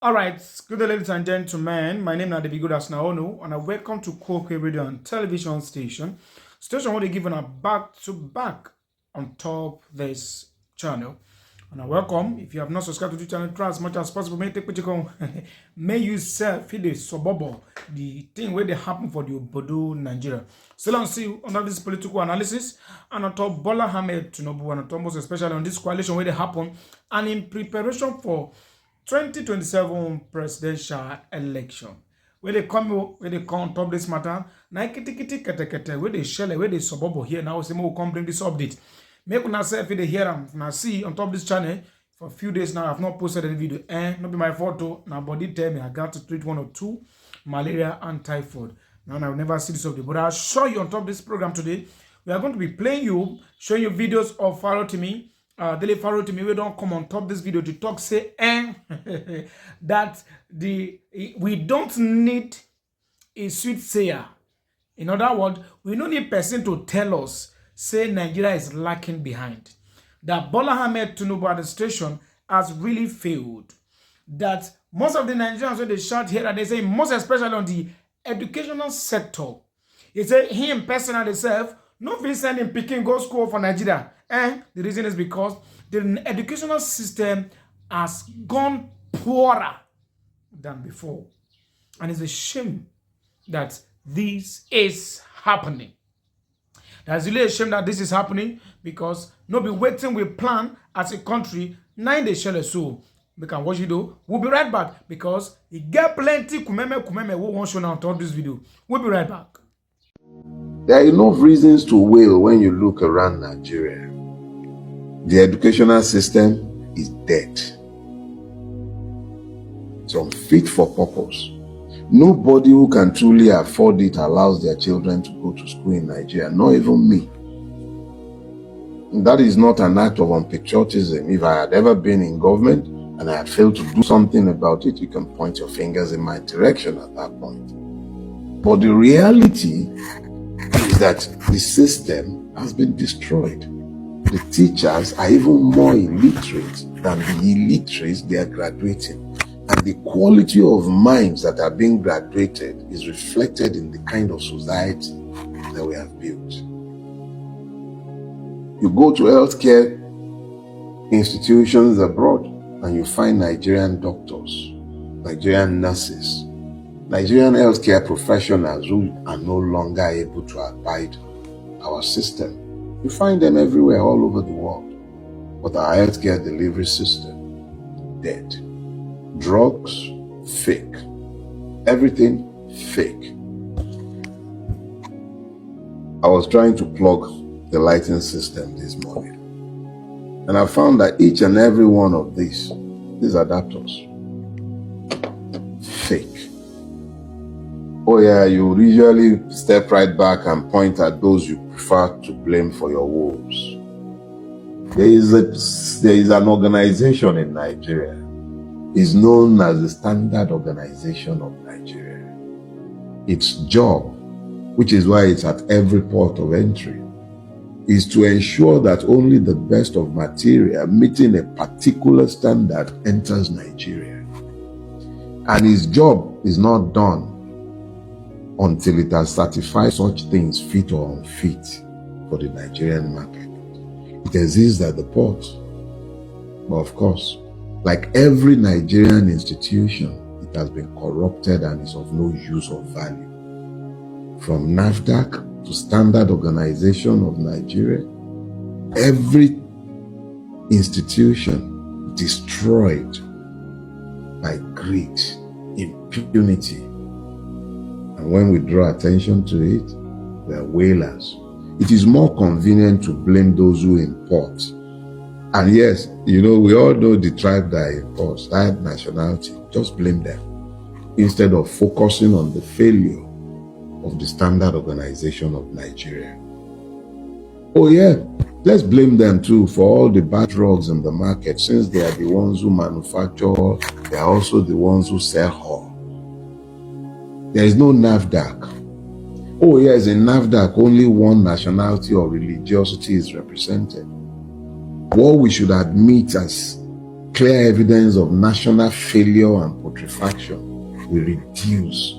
All right, good day, ladies and gentlemen. My name is davidgoldd-talker, and I welcome to Quoque Radio and Television Station. Station where they give a back to back on top this channel. And I welcome, if you have not subscribed to the channel, try as much as possible. May take picture, may you self feed the suburb, the thing where they happen for the Obodo, Nigeria. Still on see under this political analysis and on top Bola Ahmed Tinubu and on top most especially on this coalition where they happen and in preparation for 2027 presidential election. Where they come on top this matter, na kete where they shell where they suburb here now. Say we come bring this update. Make una self in the hear am na see on top this channel for a few days now. I've not posted any video. Not be my photo. Now body tell me I got to treat one or two malaria and typhoid. Now I've never seen this update, but I'll show you on top this program today. We are going to be playing you, showing you videos of Pharaoh to me. Daily Pharaoh to me, we don't come on top this video to talk say that we don't need a sweet sayer. In other words, we don't need person to tell us say Nigeria is lacking behind. That Bola Ahmed Tinubu administration has really failed. That most of the Nigerians when they shout here and they say most especially on the educational sector, they say him personally himself not be sending picking go school for Nigeria. And the reason is because the educational system has gone poorer than before. And it's a shame that this is happening. That's really a shame that this is happening because no be waiting we plan as a country 9 days shall so. We can watch it though. We'll be right back because it get plenty kumeme we won't show now on top this video. We'll be right back. There are enough reasons to wail when you look around Nigeria. The educational system is dead. It's unfit for purpose. Nobody who can truly afford it allows their children to go to school in Nigeria, not even me. And that is not an act of unpatriotism. If I had ever been in government and I had failed to do something about it, you can point your fingers in my direction at that point. But the reality is that the system has been destroyed. The teachers are even more illiterate than the illiterates they are graduating. And the quality of minds that are being graduated is reflected in the kind of society that we have built. You go to healthcare institutions abroad and you find Nigerian doctors, Nigerian nurses, Nigerian healthcare professionals who are no longer able to abide our system. You find them everywhere, all over the world. But our healthcare delivery system, dead. Drugs, fake. Everything, fake. I was trying to plug the lighting system this morning. And I found that each and every one of these adapters, fake. Oh yeah, you usually step right back and point at those you prefer to blame for your woes. There is an organization in Nigeria. It's known as the Standard Organization of Nigeria. Its job, which is why it's at every port of entry, is to ensure that only the best of material meeting a particular standard enters Nigeria. And its job is not done until it has certified such things fit or unfit for the Nigerian market. It exists at the port. But of course, like every Nigerian institution, it has been corrupted and is of no use or value. From NAFDAC to Standard Organization of Nigeria, every institution destroyed by greed, impunity. And when we draw attention to it, we are wailers. It is more convenient to blame those who import. And yes, you know, we all know the tribe that imports, that nationality. Just blame them instead of focusing on the failure of the Standard Organization of Nigeria. Oh yeah, let's blame them too for all the bad drugs in the market, since they are the ones who manufacture, they are also the ones who sell all. There is no NAFDAC. Oh yes, in NAFDAC, only one nationality or religiosity is represented. What we should admit as clear evidence of national failure and putrefaction will reduce.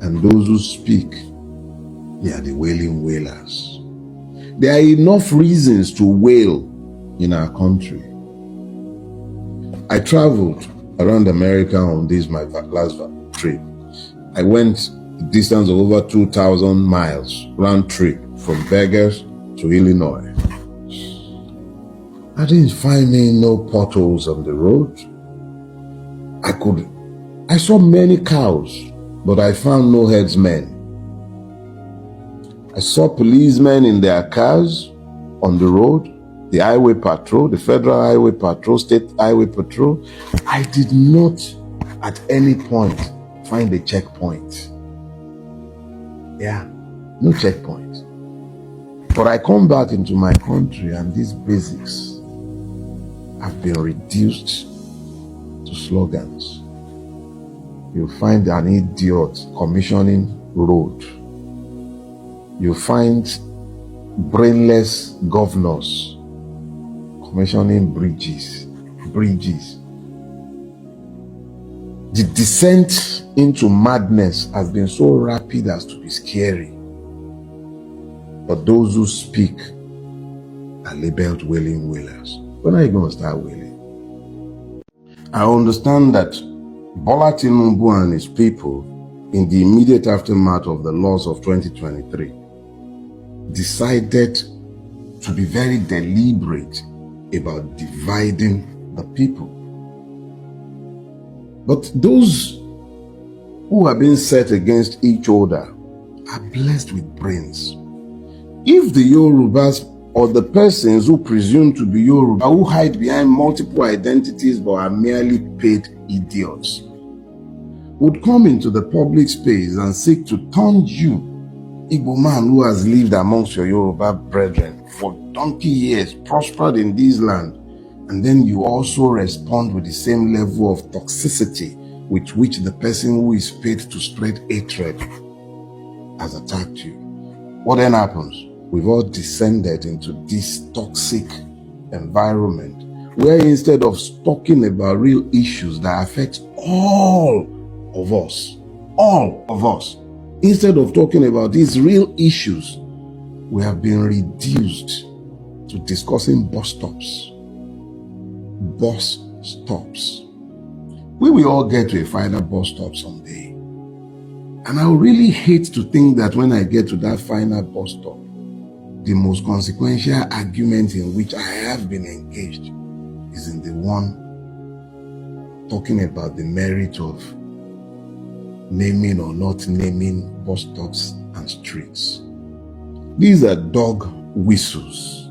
And those who speak, they are the wailing wailers. There are enough reasons to wail in our country. I traveled around America on this my last trip. I went a distance of over 2,000 miles round trip from Vegas to Illinois. I didn't find no potholes on the road. I saw many cows, but I found no herdsmen. I saw policemen in their cars on the road, the highway patrol, the federal highway patrol, state highway patrol. I did not at any point find a checkpoint. Yeah, no checkpoint. But I come back into my country and these basics have been reduced to slogans. You find an idiot commissioning road. You find brainless governors commissioning bridges. The descent into madness has been so rapid as to be scary. But those who speak are labeled wailing wailers. When are you going to start wailing? I understand that Bola Tinubu and his people, in the immediate aftermath of the loss of 2023, decided to be very deliberate about dividing the people. But those who are being set against each other are blessed with brains. If the Yorubas or the persons who presume to be Yoruba, who hide behind multiple identities but are merely paid idiots, would come into the public space and seek to taunt you, Igbo man who has lived amongst your Yoruba brethren for donkey years, prospered in this land, and then you also respond with the same level of toxicity with which the person who is paid to spread hatred has attacked you. What then happens? We've all descended into this toxic environment where instead of talking about real issues that affect all of us, instead of talking about these real issues, we have been reduced to discussing bus stops. Bus stops. We will all get to a final bus stop someday. And I would really hate to think that when I get to that final bus stop, the most consequential argument in which I have been engaged is in the one talking about the merit of naming or not naming bus stops and streets. These are dog whistles.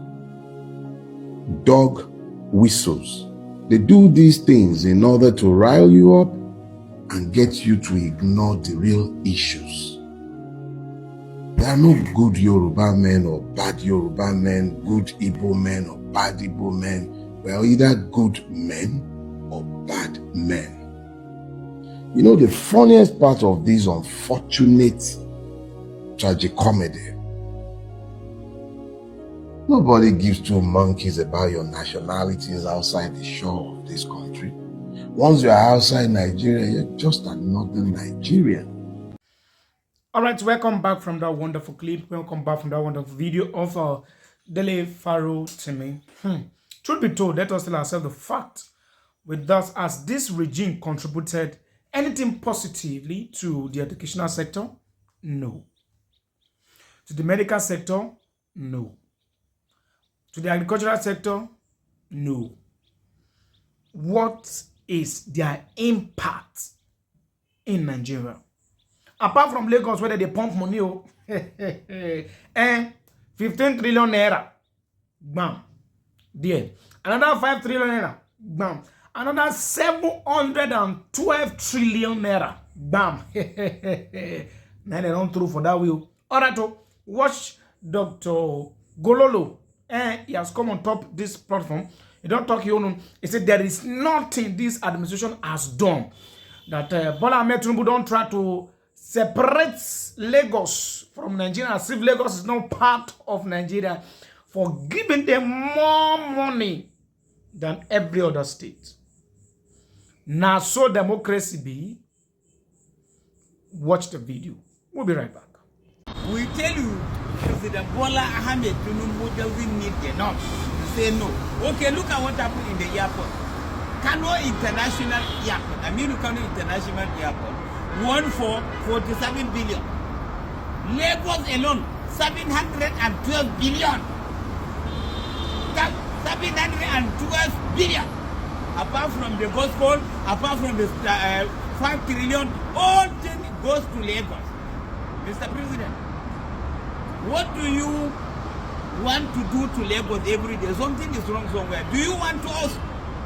Dog whistles. They do these things in order to rile you up and get you to ignore the real issues. There are no good Yoruba men or bad Yoruba men, good Igbo men or bad Igbo men. We are either good men or bad men. You know, the funniest part of this unfortunate tragicomedy, nobody gives two monkeys about your nationalities outside the shore of this country. Once you are outside Nigeria, you're just another Nigerian. All right, welcome back from that wonderful clip. Welcome back from that wonderful video of Dele Pharaoh Timmy. Truth be told, let us tell ourselves the fact with us, as this regime contributed anything positively to the educational sector? No. To the medical sector? No. To the agricultural sector? No. What is their impact in Nigeria? Apart from Lagos, where they pump money, and 15 trillion naira, bam, there. Another 5 trillion naira, bam. Another 712 trillion naira, bam. Now they run through for that wheel. All right, watch Dr. Gololo. He has come on top this platform. He don't talk, he said there is nothing this administration has done that Bola Ahmed Tinubu don't try to separate Lagos from Nigeria, as if Lagos is not part of Nigeria, for giving them more money than every other state. Now, so democracy be. Watch the video. We'll be right back. We tell you, President Bola Ahmed Tinubu doesn't need the north to say no. Okay, look at what happened in the airport. Kano International Airport, Kano International Airport, won for 47 billion. Lagos alone, 712 billion. 712 billion. Apart from the gospel, apart from the 5 trillion, all things goes to Lagos. Mr. President, what do you want to do to Lagos every day? Something is wrong somewhere. Do you want us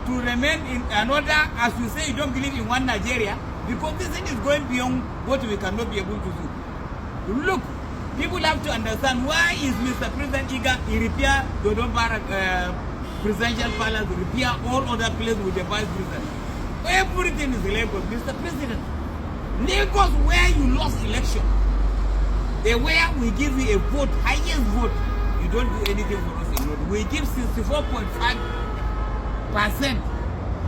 to remain in another, as you say, you don't believe in one Nigeria? Because this thing is going beyond what we cannot be able to do. Look, people have to understand why is Mr. President eager to repair Dodon Barak presidential palace, repair all other places with the vice president. Everything is Lagos, Mr. President. Lagos, where you lost election, where we give you a vote, highest vote, you don't do anything for us in Lagos. We give 64.5%.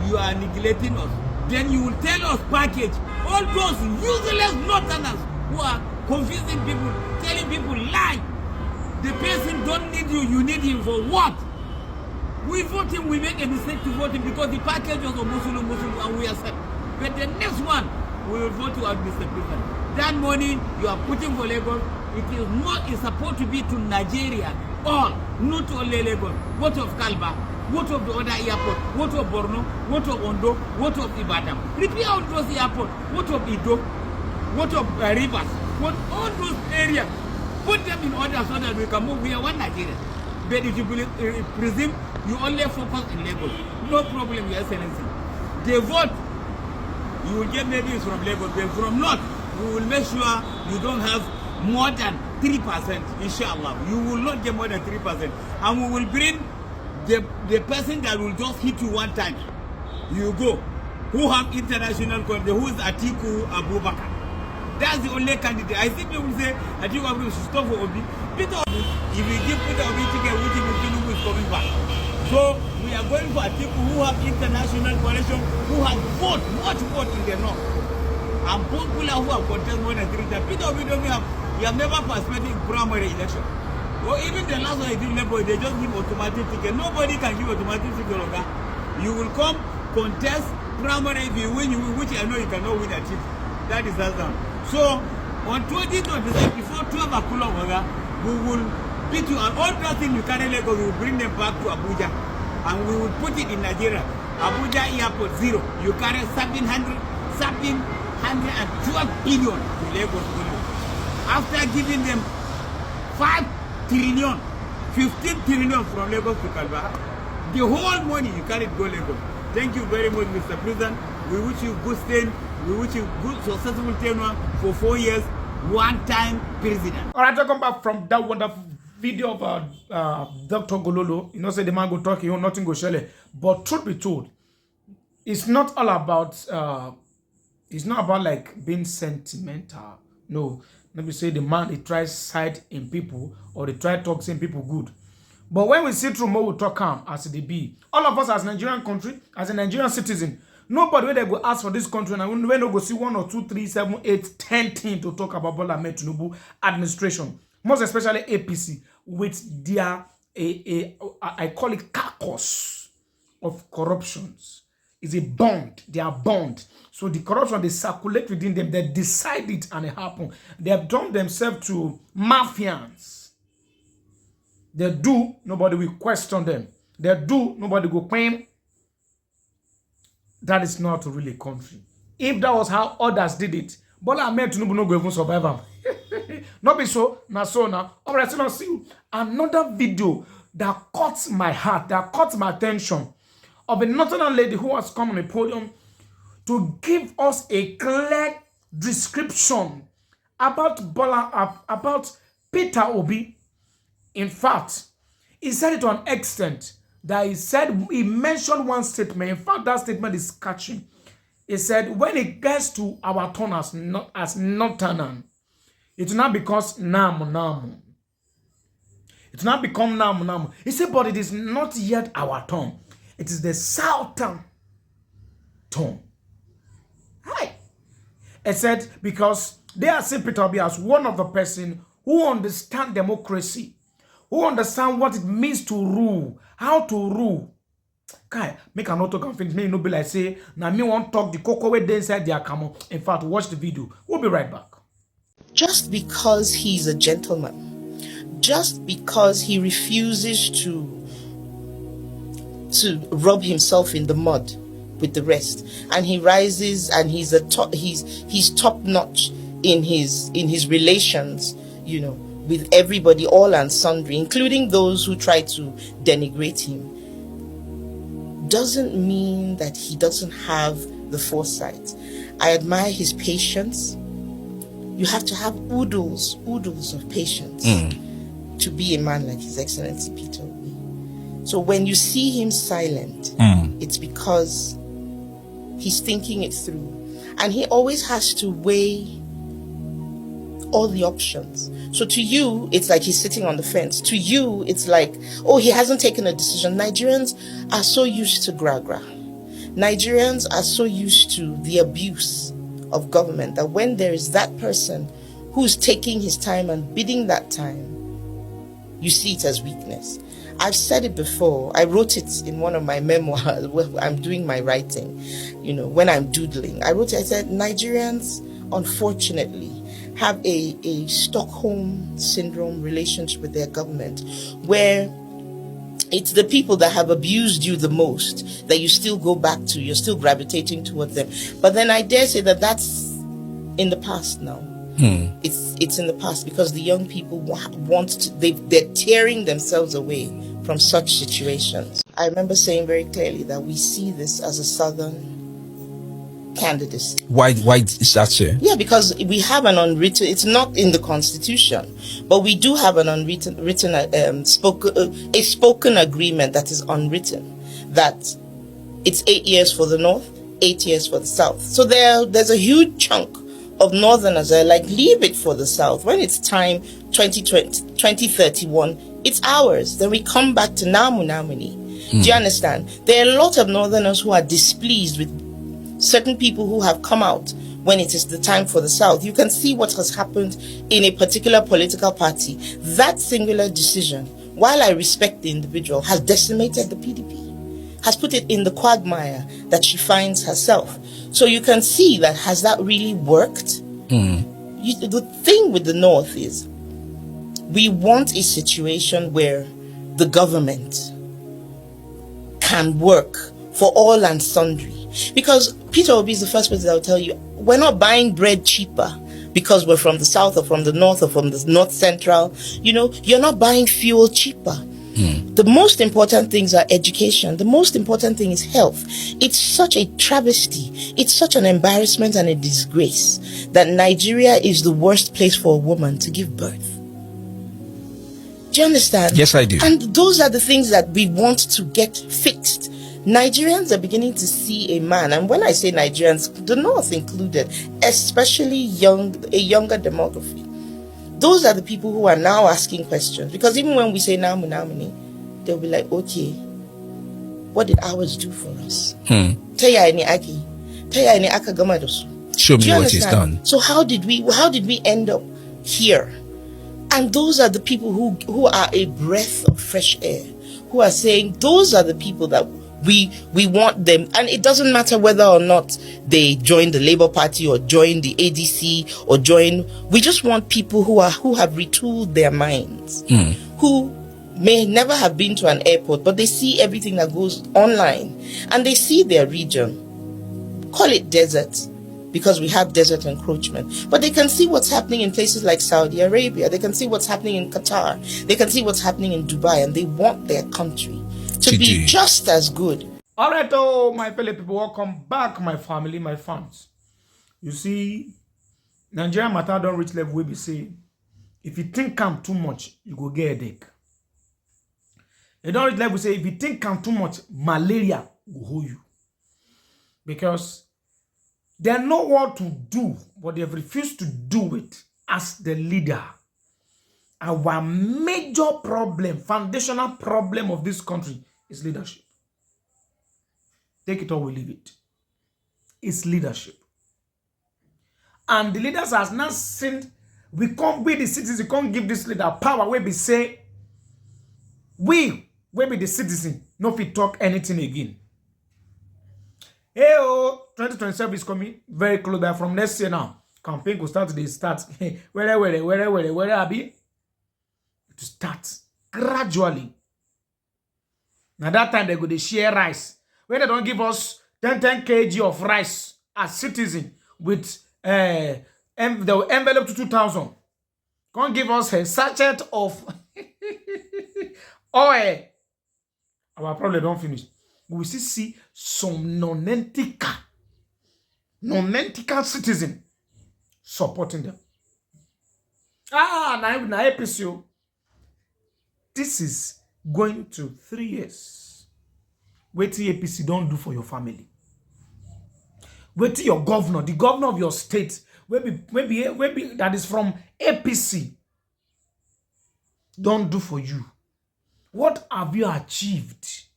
You are neglecting us. Then you will tell us package. All those useless northerners who are confusing people, telling people lie. The person don't need you, you need him for what? We vote him, we make a mistake to vote him because the package was a Muslim, and we accept. But the next one, we will vote you out, Mr. President. That money you are putting for Lagos, it's supposed to be to Nigeria, all, not only Lagos. What of Kalba? What of the other airport? What of Borno? What of Ondo? What of Ibadan? Repair all those airports. What of Ido? What of Rivers? What all those areas? Put them in order so that we can move. We are one Nigeria. But if you presume you only focus in Lagos, no problem, Your Excellency. The vote you will get maybe is from Lagos, but from North, we will make sure you don't have more than 3%, inshallah. You will not get more than 3%. And we will bring the person that will just hit you one time. You go. Who have international quality, who is Atiku Abubakar. That's the only candidate. I think people say Atiku Abubakar should stop for Obi. Peter Obi, if we give Peter Obi ticket, which Tinubu is coming back. So we are going for Atiku who have international coalition, who have vote, much vote in the north. And popular who have contested more than 3 times. Peter Obi doesn't have, he have never participated in primary election. Or even the last one he did Labour, they just give automatic ticket. Nobody can give automatic ticket longer. You will come, contest, primary, if you win, which I know you cannot win at it. That is that down. So on 2027, before 12 o'clock, we will beat you, and all those things you carry Lagos, we will bring them back to Abuja, and we will put it in Nigeria. Abuja airport 0. You carry 712 billion to Lagos. After giving them 5 trillion, 15 trillion from Lagos to Kalba, the whole money you carry go Lagos. Thank you very much, Mr. President. We wish you good stay. We wish you good successful tenure for 4 years, one-time president. All right, welcome back from that wonderful video of Dr. Gololo. You know, say the man go talk, you know, nothing go shele. But truth be told, it's not all about it's not about like being sentimental. No, let me say the man he tries side in people or they try talk saying people good. But when we see through more we talk calm as it be. All of us as Nigerian country, as a Nigerian citizen, nobody when they go ask for this country and when they go see 1 or 2, 3, 7, 8, 10 things to talk about Bola Ahmed Tinubu administration, most especially APC, with their I call it carcass of corruptions. Is a bond. They are bond. So the corruption they circulate within them, they decide it and it happen. They have done themselves to mafians. They do, nobody will question them. They do, nobody will claim. That is not really country. If that was how others did it, Bola Ahmed Tinubu no go even survive them. Not be so, now so now. All right, so now see another video that caught my heart, that caught my attention, of a northern lady who has come on the podium to give us a clear description about about Peter Obi. In fact, he said it to an extent that he mentioned one statement. In fact, that statement is catchy. He said, when it gets to our turn as northern, it will not become namu. It will not become namu. He said, but it is not yet our turn. It is the southern tone. Hi. It said because they are seeing Peter Obi as one of the person who understand democracy, who understand what it means to rule, how to rule. Kai, make an auto confidence. Me no be like say, now me want talk the cocoa way they inside their camo. In fact, watch the video. We'll be right back. Just because he's a gentleman, just because he refuses to rub himself in the mud with the rest, and he rises and he's top notch in his relations, with everybody, all and sundry, including those who try to denigrate him, doesn't mean that he doesn't have the foresight. I admire his patience. You have to have oodles of patience to be a man like His Excellency Peter Obi. So when you see him silent, it's because he's thinking it through. And he always has to weigh all the options. So to you, it's like he's sitting on the fence. To you, it's like, oh, he hasn't taken a decision. Nigerians are so used to gra-gra. Nigerians are so used to the abuse of government that when there is that person who's taking his time and bidding that time, you see it as weakness. I've said it before. I wrote it in one of my memoirs where I'm doing my writing, when I'm doodling. I wrote it, I said, Nigerians, unfortunately, have a Stockholm syndrome relationship with their government, where it's the people that have abused you the most that you still go back to. You're still gravitating towards them. But then I dare say that that's in the past now. It's in the past because the young people they're tearing themselves away from such situations. I remember saying very clearly that we see this as a southern candidacy. Why is that so? Yeah, because we have an unwritten, it's not in the constitution, but we do have an spoken agreement that is unwritten, that it's 8 years for the north, 8 years for the south. So there's a huge chunk of northerners that are like, leave it for the south. When it's time, 2031, it's ours. Then we come back to Namu Namini. Do you understand? There are a lot of northerners who are displeased with certain people who have come out when it is the time for the south. You can see what has happened in a particular political party. That singular decision, while I respect the individual, has decimated the PDP, has put it in the quagmire that she finds herself. So you can see that, has that really worked? The thing with the north is we want a situation where the government can work for all and sundry. Because Peter Obi is the first person that will tell you, we're not buying bread cheaper because we're from the south or from the north or from the north central. You're not buying fuel cheaper. The most important things are education. The most important thing is health. It's such a travesty. It's such an embarrassment and a disgrace that Nigeria is the worst place for a woman to give birth. Do you understand? Yes, I do. And those are the things that we want to get fixed. Nigerians are beginning to see a man, and when I say Nigerians, the North included, especially a younger demography. Those are the people who are now asking questions. Because even when we say Namu Namini, they'll be like, okay, what did ours do for us? Show me what is done. So how did we end up here? And those are the people who are a breath of fresh air, who are saying those are the people that we want them. And it doesn't matter whether or not they join the Labour Party or join the ADC or we just want people who have retooled their minds, who may never have been to an airport, but they see everything that goes online and they see their region. Call it desert, because we have desert encroachment. But they can see what's happening in places like Saudi Arabia. They can see what's happening in Qatar. They can see what's happening in Dubai, and they want their country to be just as good. All right, my fellow people, welcome back, my family, my fans. You see, Nigerian matter don't reach level where we say, if you think I'm too much, you go get a headache. It don't reach level say, if you think I'm too much, malaria will hold you. Because they know what to do, but they have refused to do it as the leader. Our major problem, foundational problem of this country is leadership. Take it or we leave it. It's leadership. And the leaders has not seen, we can't be the citizens, we can't give this leader power where we say, we will be the citizen, no fit talk anything again. Hey, 2027 is coming very close by from next year now. Campaign will start to start. Where I be? To start gradually. Now that time they go to share rice. When they don't give us 10 kg of rice as citizen with the envelope to 2,000. Can't give us a sachet of oil. Our problem don't finish. We will still see some non-ethical citizen supporting them. Now episode. This is going to 3 years. Wait till APC don't do for your family. Wait till your governor, the governor of your state, maybe that is from APC, don't do for you. What have you achieved?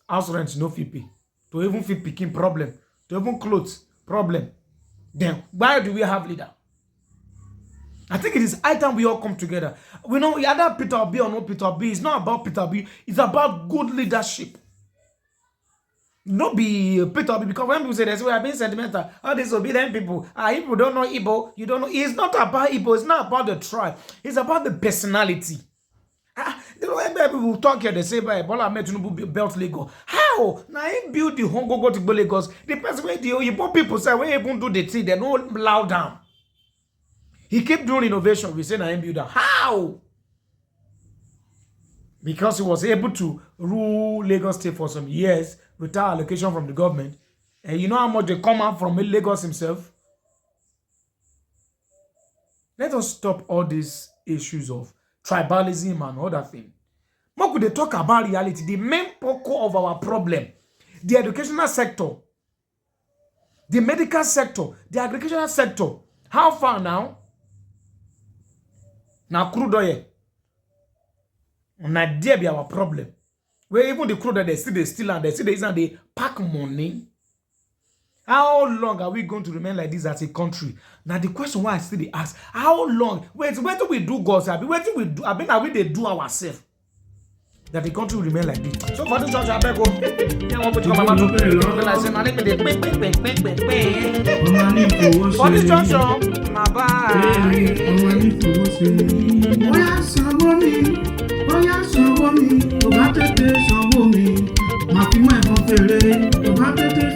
House rent, no fit pay. To even fit picking problem. To even clothes, problem. Then, why do we have leader? I think it is high time we all come together. We know either Peter B or no Peter B. It's not about Peter B. It's about good leadership. Not be Peter B. Because when people say this, we are being sentimental. All these obedient people. People don't know Igbo. You don't know. It's not about Igbo. It's not about the tribe. It's about the personality. You know, when people talk here, they say, Bola Ahmed Tinubu built Lagos. How? Now, he built the Hongo go to Lagos. The person where the Igbo people say, when even do the thing, they don't allow down. He kept doing innovation. We say, now, build that. How? Because he was able to rule Lagos State for some years without allocation from the government. And you know how much they come out from Lagos himself? Let us stop all these issues of tribalism and other things. What could they talk about reality? The main core of our problem, the educational sector, the medical sector, the agricultural sector. How far now? Now crude oil. Now there be our problem. Where even the crude oil they steal and they pack money. How long are we going to remain like this as a country? Now the question why I still ask, how long? Wait, where do we do God's? Where do we do? I mean, are we they do ourselves? That the country will remain like this. So for this church, I beg you. For this church, my bye.